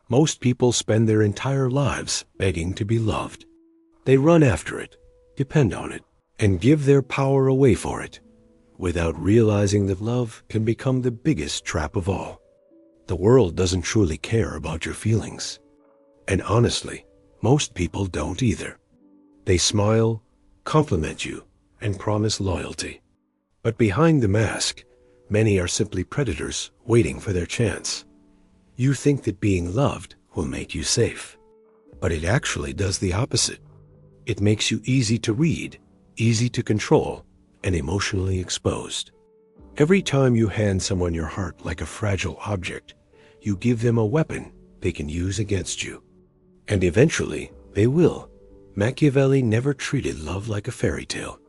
Most people spend their entire lives begging to be loved. They run after it, depend on it, and give their power away for it, without realizing that love can become the biggest trap of all. The world doesn't truly care about your feelings. And honestly, most people don't either. They smile, compliment you, and promise loyalty. But behind the mask, many are simply predators waiting for their chance. You think that being loved will make you safe, but it actually does the opposite. It makes you easy to read, easy to control, and emotionally exposed. Every time you hand someone your heart like a fragile object, you give them a weapon they can use against you. And eventually, they will. Machiavelli never treated love like a fairy tale.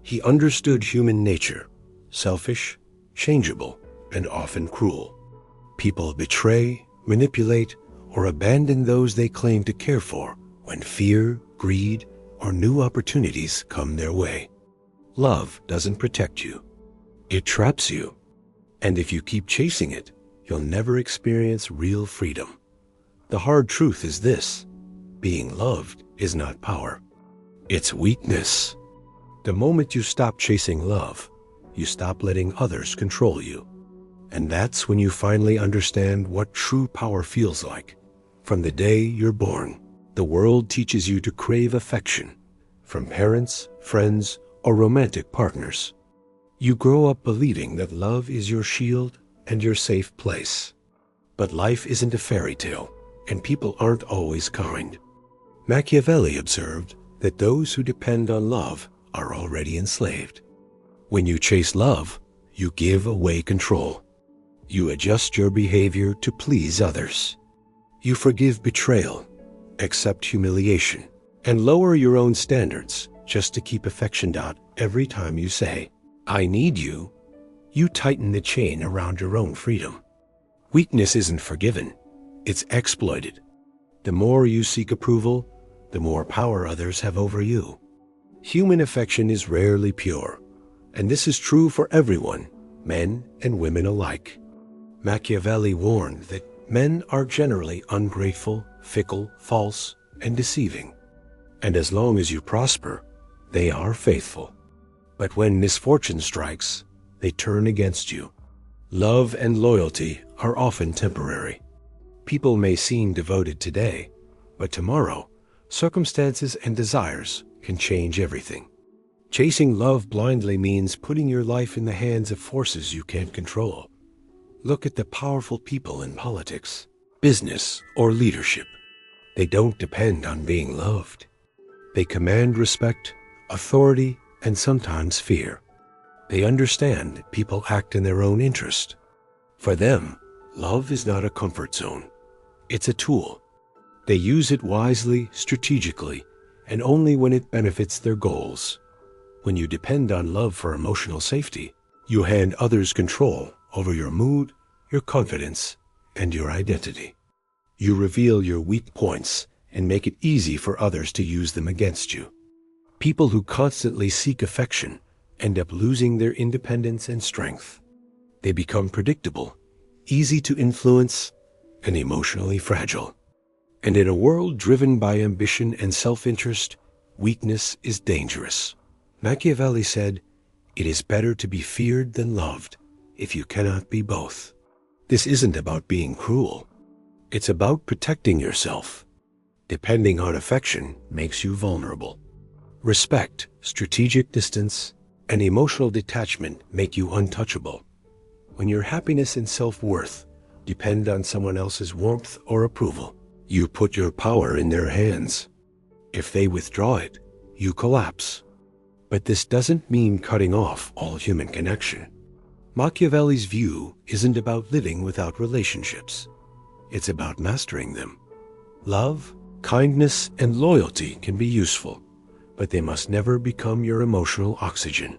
He understood human nature, selfish, changeable, and often cruel. People betray, manipulate, or abandon those they claim to care for when fear, greed, or new opportunities come their way. Love doesn't protect you. It traps you. And if you keep chasing it, you'll never experience real freedom. The hard truth is this: being loved is not power. It's weakness. The moment you stop chasing love, you stop letting others control you. And that's when you finally understand what true power feels like. From the day you're born, the world teaches you to crave affection from parents, friends, or romantic partners. You grow up believing that love is your shield and your safe place. But life isn't a fairy tale, and people aren't always kind. Machiavelli observed that those who depend on love are already enslaved. When you chase love, you give away control. You adjust your behavior to please others. You forgive betrayal, accept humiliation, and lower your own standards just to keep affection down. Every time you say, "I need you," you tighten the chain around your own freedom. Weakness isn't forgiven, it's exploited. The more you seek approval, the more power others have over you. Human affection is rarely pure, and this is true for everyone, men and women alike. Machiavelli warned that men are generally ungrateful, fickle, false, and deceiving. And as long as you prosper, they are faithful. But when misfortune strikes, they turn against you. Love and loyalty are often temporary. People may seem devoted today, but tomorrow, circumstances and desires can change everything. Chasing love blindly means putting your life in the hands of forces you can't control. Look at the powerful people in politics, business, or leadership. They don't depend on being loved. They command respect, authority, and sometimes fear. They understand that people act in their own interest. For them, love is not a comfort zone. It's a tool. They use it wisely, strategically, and only when it benefits their goals. When you depend on love for emotional safety, you hand others control over your mood, your confidence, and your identity. You reveal your weak points and make it easy for others to use them against you. People who constantly seek affection end up losing their independence and strength. They become predictable, easy to influence, and emotionally fragile. And in a world driven by ambition and self-interest, weakness is dangerous. Machiavelli said, "It is better to be feared than loved if you cannot be both." This isn't about being cruel. It's about protecting yourself. Depending on affection makes you vulnerable. Respect, strategic distance, and emotional detachment make you untouchable. When your happiness and self-worth depend on someone else's warmth or approval, you put your power in their hands. If they withdraw it, you collapse. But this doesn't mean cutting off all human connection. Machiavelli's view isn't about living without relationships. It's about mastering them. Love, kindness, and loyalty can be useful, but they must never become your emotional oxygen.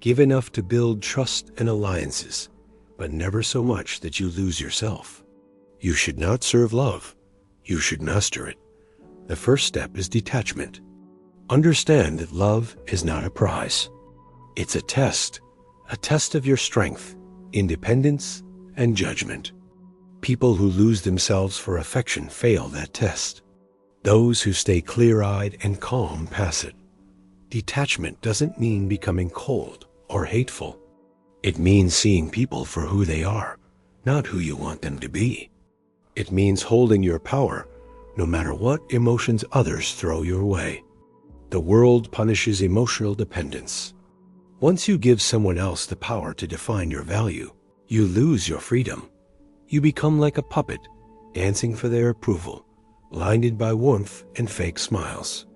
Give enough to build trust and alliances, but never so much that you lose yourself. You should not serve love. You should master it. The first step is detachment. Understand that love is not a prize. It's a test of your strength, independence, and judgment. People who lose themselves for affection fail that test. Those who stay clear-eyed and calm pass it. Detachment doesn't mean becoming cold or hateful. It means seeing people for who they are, not who you want them to be. It means holding your power, no matter what emotions others throw your way. The world punishes emotional dependence. Once you give someone else the power to define your value, you lose your freedom. You become like a puppet, dancing for their approval, blinded by warmth and fake smiles.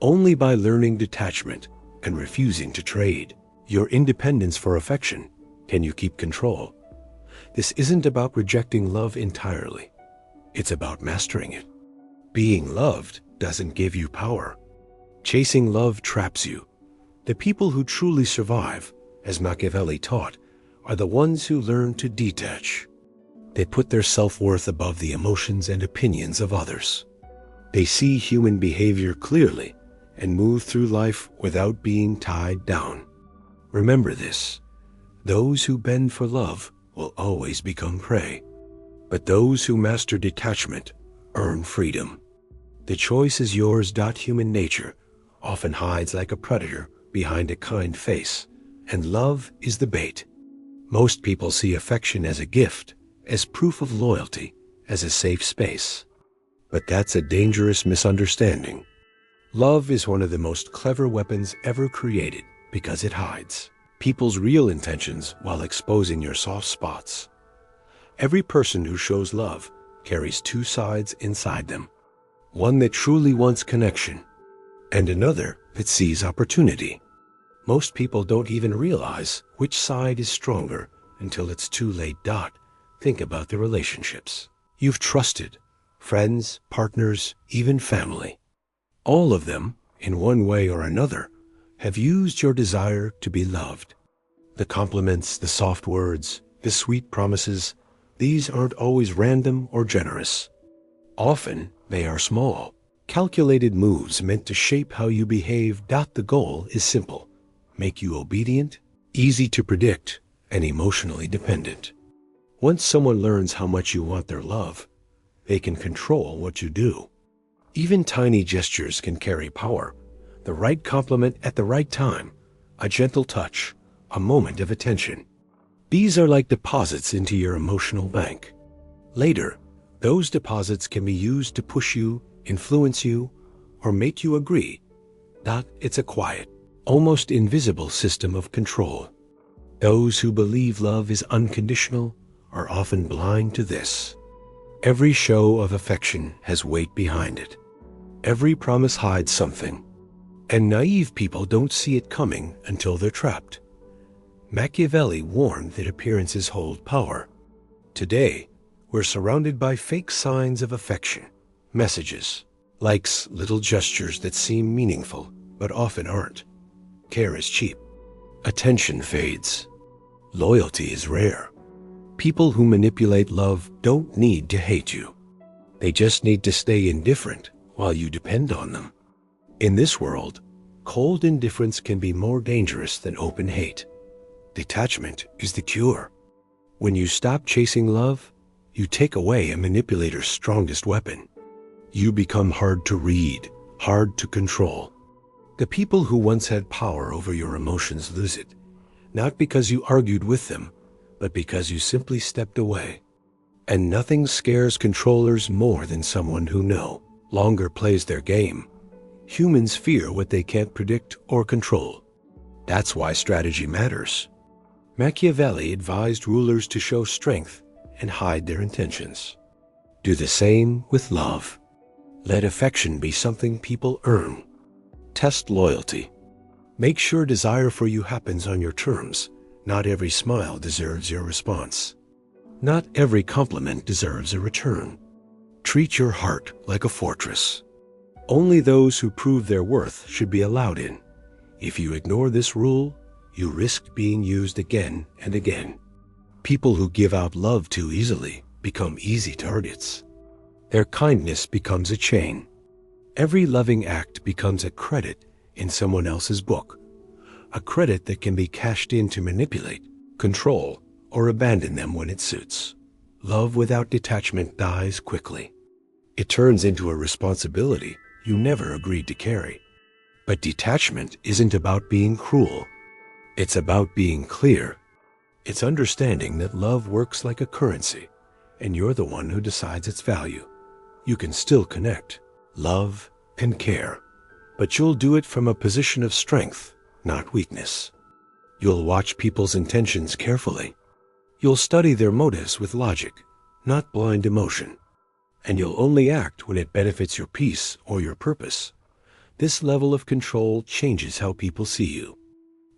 Only by learning detachment and refusing to trade your independence for affection can you keep control. This isn't about rejecting love entirely. It's about mastering it. Being loved doesn't give you power. Chasing love traps you. The people who truly survive, as Machiavelli taught, are the ones who learn to detach. They put their self-worth above the emotions and opinions of others. They see human behavior clearly and move through life without being tied down. Remember this: those who bend for love will always become prey, but those who master detachment earn freedom. The choice is yours. Human nature often hides like a predator behind a kind face, and love is the bait. Most people see affection as a gift, as proof of loyalty, as a safe space. But that's a dangerous misunderstanding. Love is one of the most clever weapons ever created because it hides people's real intentions while exposing your soft spots. Every person who shows love carries two sides inside them. One that truly wants connection, and another that sees opportunity. Most people don't even realize which side is stronger until it's too late. Think about the relationships you've trusted, friends, partners, even family. All of them, in one way or another, have used your desire to be loved. The compliments, the soft words, the sweet promises, these aren't always random or generous. Often, they are small, calculated moves meant to shape how you behave. The goal is simple: make you obedient, easy to predict, and emotionally dependent. Once someone learns how much you want their love, they can control what you do. Even tiny gestures can carry power. The right compliment at the right time, a gentle touch, a moment of attention. These are like deposits into your emotional bank. Later, those deposits can be used to push you, influence you, or make you agree. It's a quiet, almost invisible system of control. Those who believe love is unconditional are often blind to this. Every show of affection has weight behind it. Every promise hides something, and naive people don't see it coming until they're trapped. Machiavelli warned that appearances hold power. Today, we're surrounded by fake signs of affection, messages, likes, little gestures that seem meaningful but often aren't. Care is cheap. Attention fades. Loyalty is rare. People who manipulate love don't need to hate you. They just need to stay indifferent while you depend on them. In this world, cold indifference can be more dangerous than open hate. Detachment is the cure. When you stop chasing love, you take away a manipulator's strongest weapon. You become hard to read, hard to control. The people who once had power over your emotions lose it, not because you argued with them, but because you simply stepped away. And nothing scares controllers more than someone who no longer plays their game. Humans fear what they can't predict or control. That's why strategy matters. Machiavelli advised rulers to show strength and hide their intentions. Do the same with love. Let affection be something people earn. Test loyalty. Make sure desire for you happens on your terms. Not every smile deserves your response. Not every compliment deserves a return. Treat your heart like a fortress. Only those who prove their worth should be allowed in. If you ignore this rule, you risk being used again and again. People who give out love too easily become easy targets. Their kindness becomes a chain. Every loving act becomes a credit in someone else's book, a credit that can be cashed in to manipulate, control, or abandon them when it suits. Love without detachment dies quickly. It turns into a responsibility you never agreed to carry. But detachment isn't about being cruel. It's about being clear. It's understanding that love works like a currency, and you're the one who decides its value. You can still connect, love, and care, but you'll do it from a position of strength, not weakness. You'll watch people's intentions carefully. You'll study their motives with logic, not blind emotion. And you'll only act when it benefits your peace or your purpose. This level of control changes how people see you.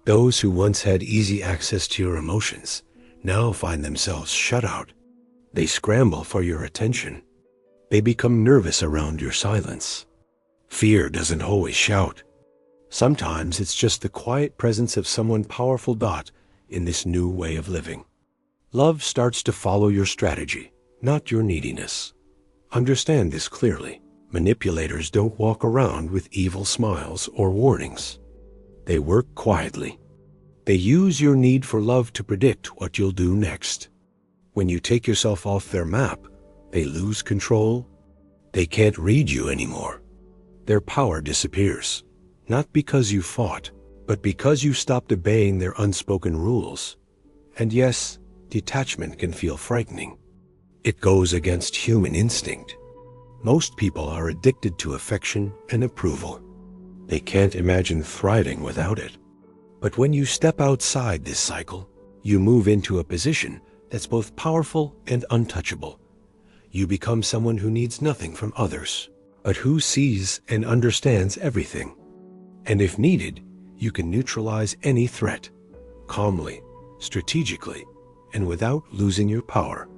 Those who once had easy access to your emotions now find themselves shut out. They scramble for your attention. They become nervous around your silence. Fear doesn't always shout. Sometimes it's just the quiet presence of someone powerful in this new way of living. Love starts to follow your strategy, not your neediness. Understand this clearly. Manipulators don't walk around with evil smiles or warnings. They work quietly. They use your need for love to predict what you'll do next. When you take yourself off their map, they lose control. They can't read you anymore. Their power disappears, not because you fought, but because you stopped obeying their unspoken rules. And yes, detachment can feel frightening. It goes against human instinct. Most people are addicted to affection and approval. They can't imagine thriving without it. But when you step outside this cycle, you move into a position that's both powerful and untouchable. You become someone who needs nothing from others, but who sees and understands everything. And if needed, you can neutralize any threat, calmly, strategically, and without losing your power.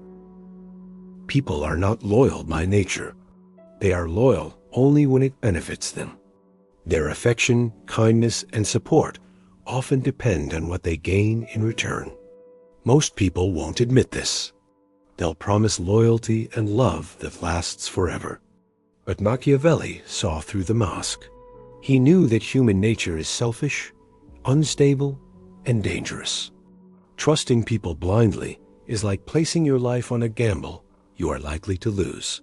People are not loyal by nature. They are loyal only when it benefits them. Their affection, kindness, and support often depend on what they gain in return. Most people won't admit this. They'll promise loyalty and love that lasts forever. But Machiavelli saw through the mask. He knew that human nature is selfish, unstable, and dangerous. Trusting people blindly is like placing your life on a gamble you are likely to lose.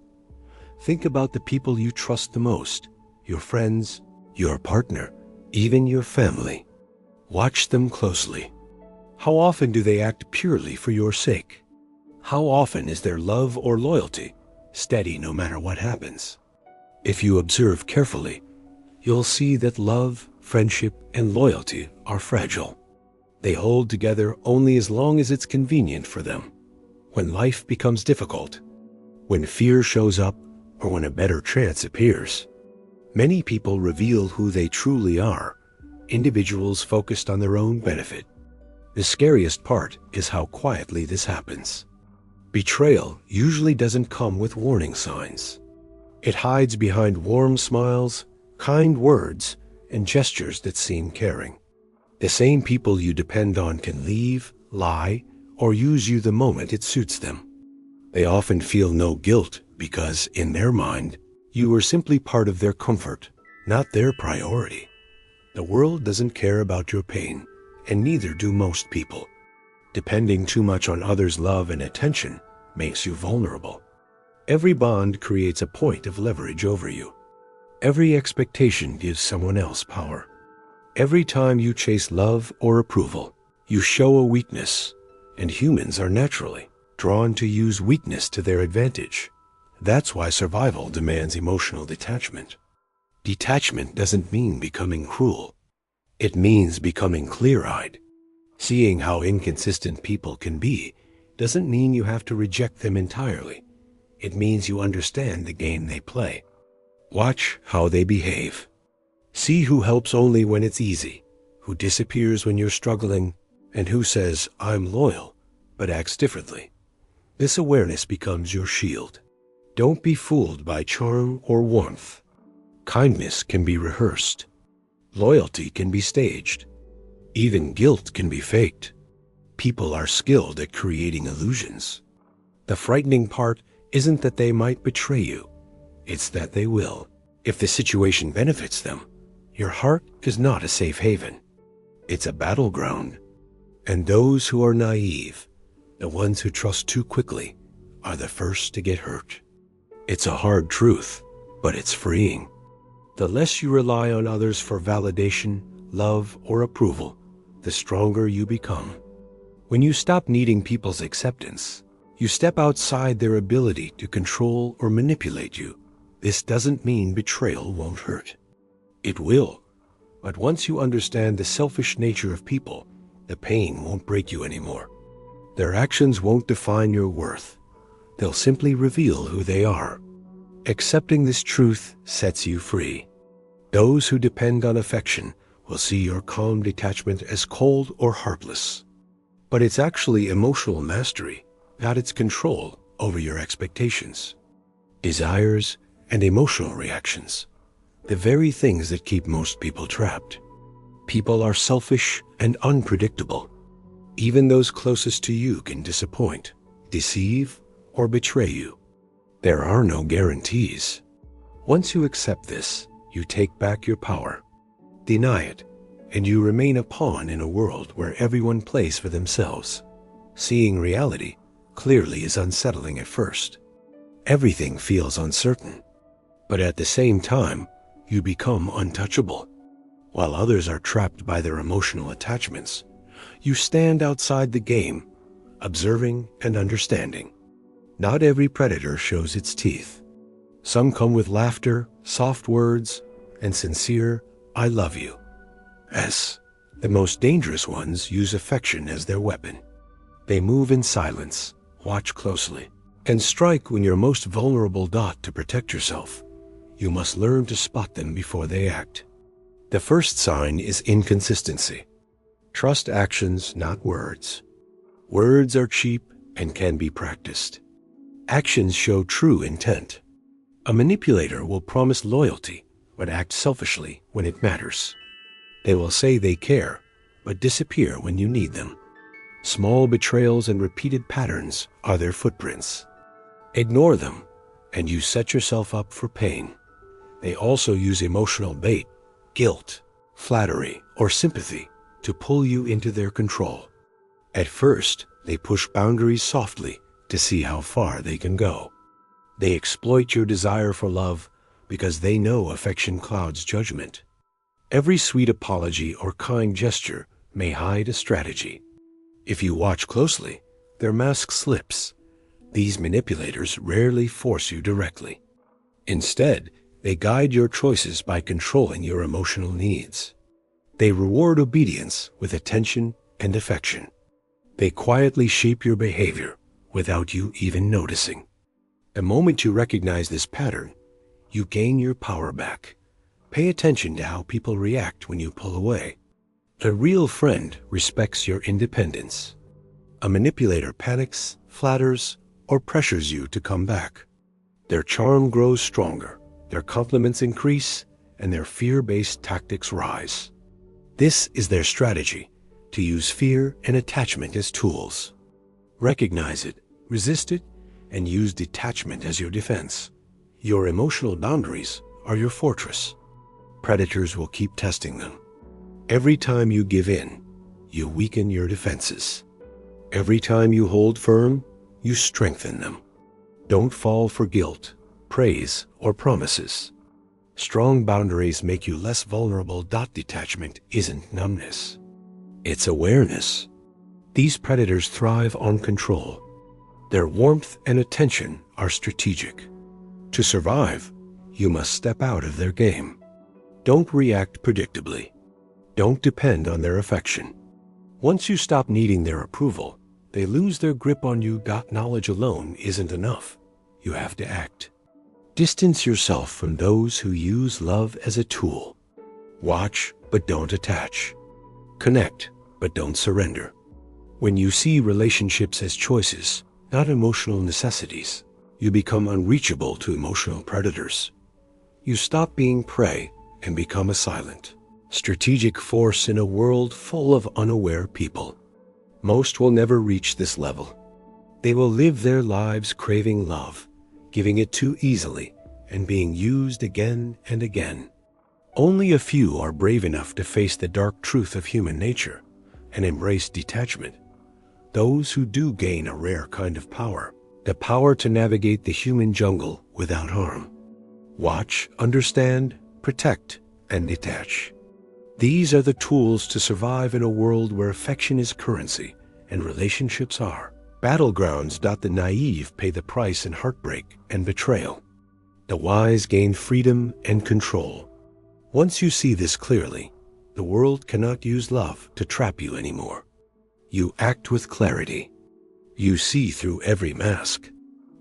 Think about the people you trust the most, your friends, your partner, even your family. Watch them closely. How often do they act purely for your sake? How often is their love or loyalty steady no matter what happens? If you observe carefully, you'll see that love, friendship, and loyalty are fragile. They hold together only as long as it's convenient for them. When life becomes difficult, when fear shows up, or when a better chance appears, many people reveal who they truly are, individuals focused on their own benefit. The scariest part is how quietly this happens. Betrayal usually doesn't come with warning signs. It hides behind warm smiles, kind words, and gestures that seem caring. The same people you depend on can leave, lie, or use you the moment it suits them. They often feel no guilt because, in their mind, you were simply part of their comfort, not their priority. The world doesn't care about your pain, and neither do most people. Depending too much on others' love and attention makes you vulnerable. Every bond creates a point of leverage over you. Every expectation gives someone else power. Every time you chase love or approval, you show a weakness, and humans are naturally drawn to use weakness to their advantage. That's why survival demands emotional detachment. Detachment doesn't mean becoming cruel. It means becoming clear-eyed. Seeing how inconsistent people can be doesn't mean you have to reject them entirely. It means you understand the game they play. Watch how they behave. See who helps only when it's easy, who disappears when you're struggling, and who says, "I'm loyal," but acts differently. This awareness becomes your shield. Don't be fooled by charm or warmth. Kindness can be rehearsed. Loyalty can be staged. Even guilt can be faked. People are skilled at creating illusions. The frightening part isn't that they might betray you. It's that they will. If the situation benefits them, your heart is not a safe haven. It's a battleground. And those who are naive, the ones who trust too quickly, are the first to get hurt. It's a hard truth, but it's freeing. The less you rely on others for validation, love, or approval, the stronger you become. When you stop needing people's acceptance, you step outside their ability to control or manipulate you. This doesn't mean betrayal won't hurt. It will, but once you understand the selfish nature of people, the pain won't break you anymore. Their actions won't define your worth. They'll simply reveal who they are. Accepting this truth sets you free. Those who depend on affection will see your calm detachment as cold or heartless. But it's actually emotional mastery, not its control over your expectations, desires, and emotional reactions, the very things that keep most people trapped. People are selfish and unpredictable. Even those closest to you can disappoint, deceive, or betray you. There are no guarantees. Once you accept this, you take back your power. Deny it, and you remain a pawn in a world where everyone plays for themselves. Seeing reality clearly is unsettling at first. Everything feels uncertain. But at the same time, you become untouchable. While others are trapped by their emotional attachments, you stand outside the game, observing and understanding. Not every predator shows its teeth. Some come with laughter, soft words, and sincere, "I love you." The most dangerous ones use affection as their weapon. They move in silence, watch closely, and strike when you're most vulnerable. To protect yourself, you must learn to spot them before they act. The first sign is inconsistency. Trust actions, not words. Words are cheap and can be practiced. Actions show true intent. A manipulator will promise loyalty, but act selfishly when it matters. They will say they care, but disappear when you need them. Small betrayals and repeated patterns are their footprints. Ignore them, and you set yourself up for pain. They also use emotional bait, guilt, flattery, or sympathy to pull you into their control. At first, they push boundaries softly to see how far they can go. They exploit your desire for love because they know affection clouds judgment. Every sweet apology or kind gesture may hide a strategy. If you watch closely, their mask slips. These manipulators rarely force you directly. Instead, they guide your choices by controlling your emotional needs. They reward obedience with attention and affection. They quietly shape your behavior without you even noticing. The moment you recognize this pattern, you gain your power back. Pay attention to how people react when you pull away. A real friend respects your independence. A manipulator panics, flatters, or pressures you to come back. Their charm grows stronger, their compliments increase, and their fear-based tactics rise. This is their strategy, to use fear and attachment as tools. Recognize it, resist it, and use detachment as your defense. Your emotional boundaries are your fortress. Predators will keep testing them. Every time you give in, you weaken your defenses. Every time you hold firm, you strengthen them. Don't fall for guilt, praise, or promises. Strong boundaries make you less vulnerable. Detachment isn't numbness. It's awareness. These predators thrive on control. Their warmth and attention are strategic. To survive, you must step out of their game. Don't react predictably. Don't depend on their affection. Once you stop needing their approval, they lose their grip on you. Knowledge alone isn't enough. You have to act. Distance yourself from those who use love as a tool. Watch, but don't attach. Connect, but don't surrender. When you see relationships as choices, not emotional necessities, you become unreachable to emotional predators. You stop being prey and become a silent, strategic force in a world full of unaware people. Most will never reach this level. They will live their lives craving love, giving it too easily, and being used again and again. Only a few are brave enough to face the dark truth of human nature and embrace detachment. Those who do gain a rare kind of power, the power to navigate the human jungle without harm. Watch, understand, protect, and detach. These are the tools to survive in a world where affection is currency and relationships are battlegrounds. The naive pay the price in heartbreak and betrayal. The wise gain freedom and control. Once you see this clearly, the world cannot use love to trap you anymore. You act with clarity. You see through every mask.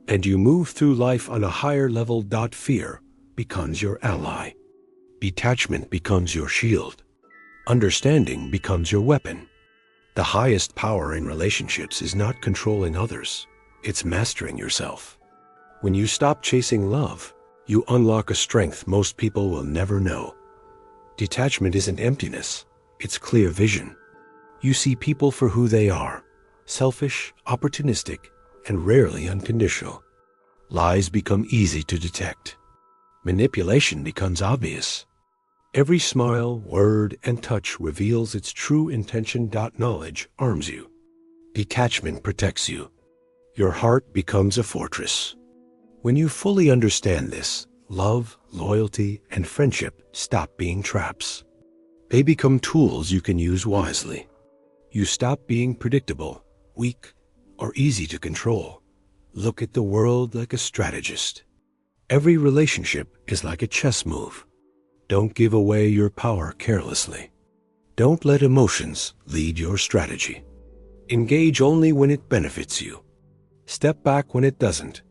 And you move through life on a higher level. Fear becomes your ally. Detachment becomes your shield. Understanding becomes your weapon. The highest power in relationships is not controlling others. It's mastering yourself. When you stop chasing love, you unlock a strength most people will never know. Detachment isn't emptiness. It's clear vision. You see people for who they are: selfish, opportunistic, and rarely unconditional. Lies become easy to detect. Manipulation becomes obvious. Every smile, word, and touch reveals its true intention. Knowledge arms you. Detachment protects you. Your heart becomes a fortress. When you fully understand this, love, loyalty, and friendship stop being traps. They become tools you can use wisely. You stop being predictable, weak, or easy to control. Look at the world like a strategist. Every relationship is like a chess move. Don't give away your power carelessly. Don't let emotions lead your strategy. Engage only when it benefits you. Step back when it doesn't.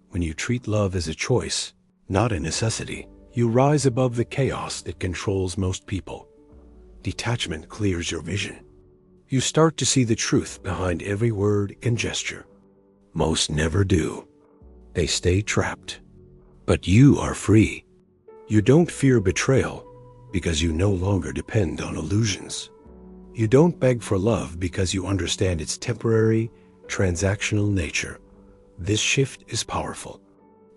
When you treat love as a choice, not a necessity, you rise above the chaos that controls most people. Detachment clears your vision. You start to see the truth behind every word and gesture. Most never do. They stay trapped. But you are free. You don't fear betrayal because you no longer depend on illusions. You don't beg for love because you understand its temporary, transactional nature. This shift is powerful.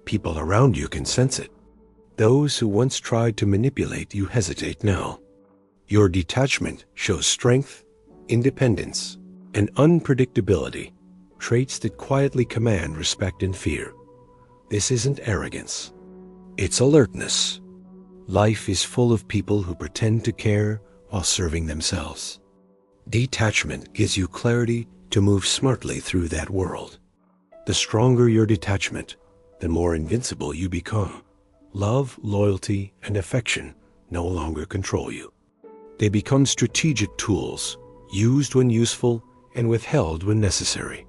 People around you can sense it. Those who once tried to manipulate you hesitate now. Your detachment shows strength, independence, and unpredictability, traits that quietly command respect and fear. This isn't arrogance. It's alertness. Life is full of people who pretend to care while serving themselves. Detachment gives you clarity to move smartly through that world. The stronger your detachment, the more invincible you become. Love, loyalty, and affection no longer control you. They become strategic tools, used when useful and withheld when necessary.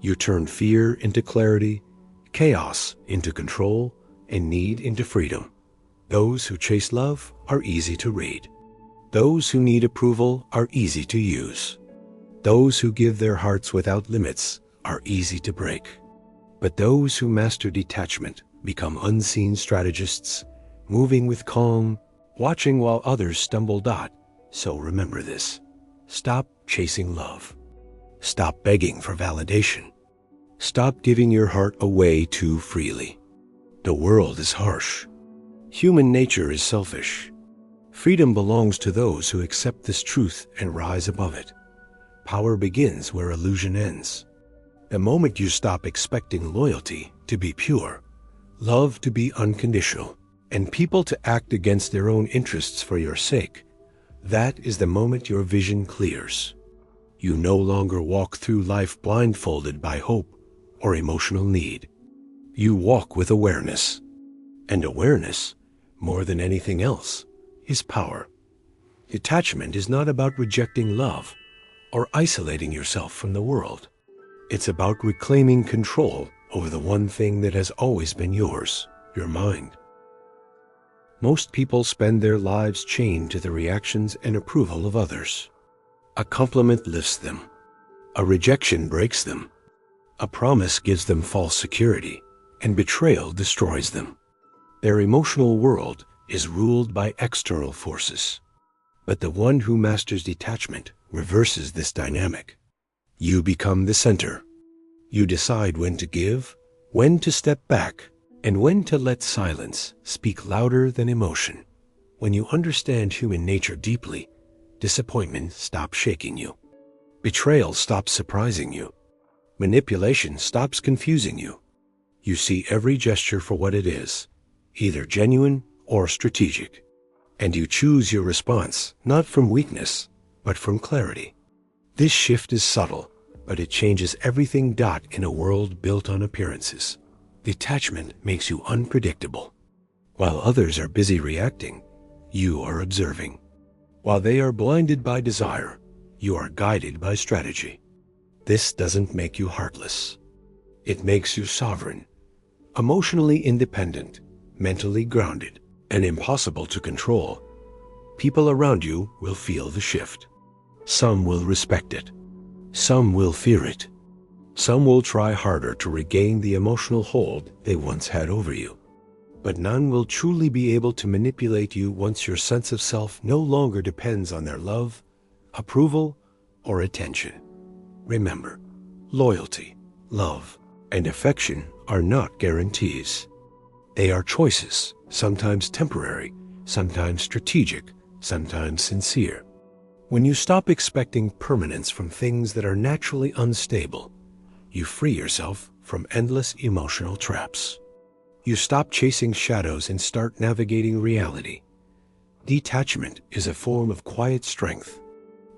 You turn fear into clarity, chaos into control, and need into freedom. Those who chase love are easy to read. Those who need approval are easy to use. Those who give their hearts without limits are easy to break. But those who master detachment become unseen strategists, moving with calm, watching while others stumble. So remember this. Stop chasing love. Stop begging for validation. Stop giving your heart away too freely. The world is harsh. Human nature is selfish. Freedom belongs to those who accept this truth and rise above it. Power begins where illusion ends. The moment you stop expecting loyalty to be pure, love to be unconditional, and people to act against their own interests for your sake, that is the moment your vision clears. You no longer walk through life blindfolded by hope or emotional need. You walk with awareness. And awareness, more than anything else, is power. Detachment is not about rejecting love or isolating yourself from the world. It's about reclaiming control over the one thing that has always been yours, your mind. Most people spend their lives chained to the reactions and approval of others. A compliment lifts them. A rejection breaks them. A promise gives them false security, and betrayal destroys them. Their emotional world is ruled by external forces. But the one who masters detachment reverses this dynamic. You become the center. You decide when to give, when to step back, and when to let silence speak louder than emotion. When you understand human nature deeply, disappointment stops shaking you. Betrayal stops surprising you. Manipulation stops confusing you. You see every gesture for what it is, either genuine or strategic. And you choose your response not from weakness, but from clarity. This shift is subtle, but it changes everything. In a world built on appearances, detachment makes you unpredictable. While others are busy reacting, you are observing. While they are blinded by desire, you are guided by strategy. This doesn't make you heartless. It makes you sovereign, emotionally independent, mentally grounded, and impossible to control. People around you will feel the shift. Some will respect it. Some will fear it. Some will try harder to regain the emotional hold they once had over you. But none will truly be able to manipulate you once your sense of self no longer depends on their love, approval, or attention. Remember, loyalty, love, and affection are not guarantees. They are choices, sometimes temporary, sometimes strategic, sometimes sincere. When you stop expecting permanence from things that are naturally unstable, you free yourself from endless emotional traps. You stop chasing shadows and start navigating reality. Detachment is a form of quiet strength.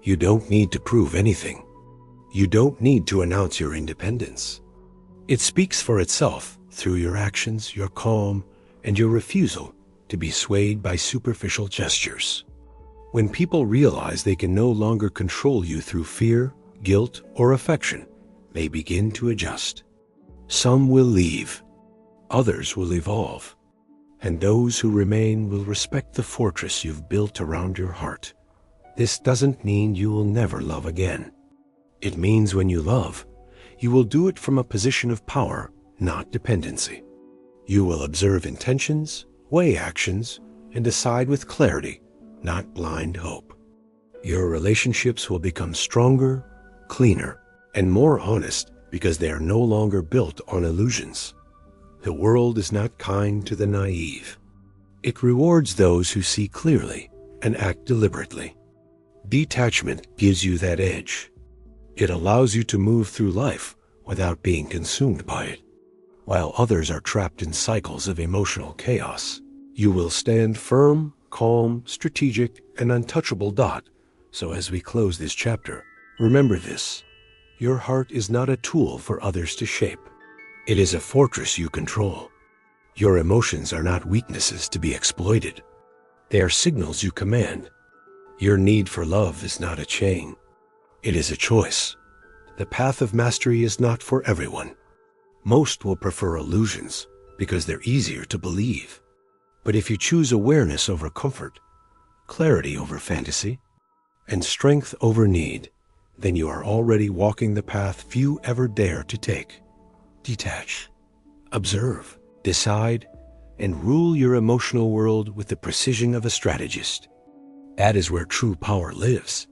You don't need to prove anything. You don't need to announce your independence. It speaks for itself through your actions, your calm, and your refusal to be swayed by superficial gestures. When people realize they can no longer control you through fear, guilt, or affection, they begin to adjust. Some will leave. Others will evolve, and those who remain will respect the fortress you've built around your heart. This doesn't mean you will never love again. It means when you love, you will do it from a position of power, not dependency. You will observe intentions, weigh actions, and decide with clarity, not blind hope. Your relationships will become stronger, cleaner, and more honest because they are no longer built on illusions. The world is not kind to the naive. It rewards those who see clearly and act deliberately. Detachment gives you that edge. It allows you to move through life without being consumed by it. While others are trapped in cycles of emotional chaos, you will stand firm, calm, strategic, and untouchable. So as we close this chapter, remember this: your heart is not a tool for others to shape. It is a fortress you control. Your emotions are not weaknesses to be exploited. They are signals you command. Your need for love is not a chain. It is a choice. The path of mastery is not for everyone. Most will prefer illusions because they're easier to believe. But if you choose awareness over comfort, clarity over fantasy, and strength over need, then you are already walking the path few ever dare to take. Detach, observe, decide, and rule your emotional world with the precision of a strategist. That is where true power lives.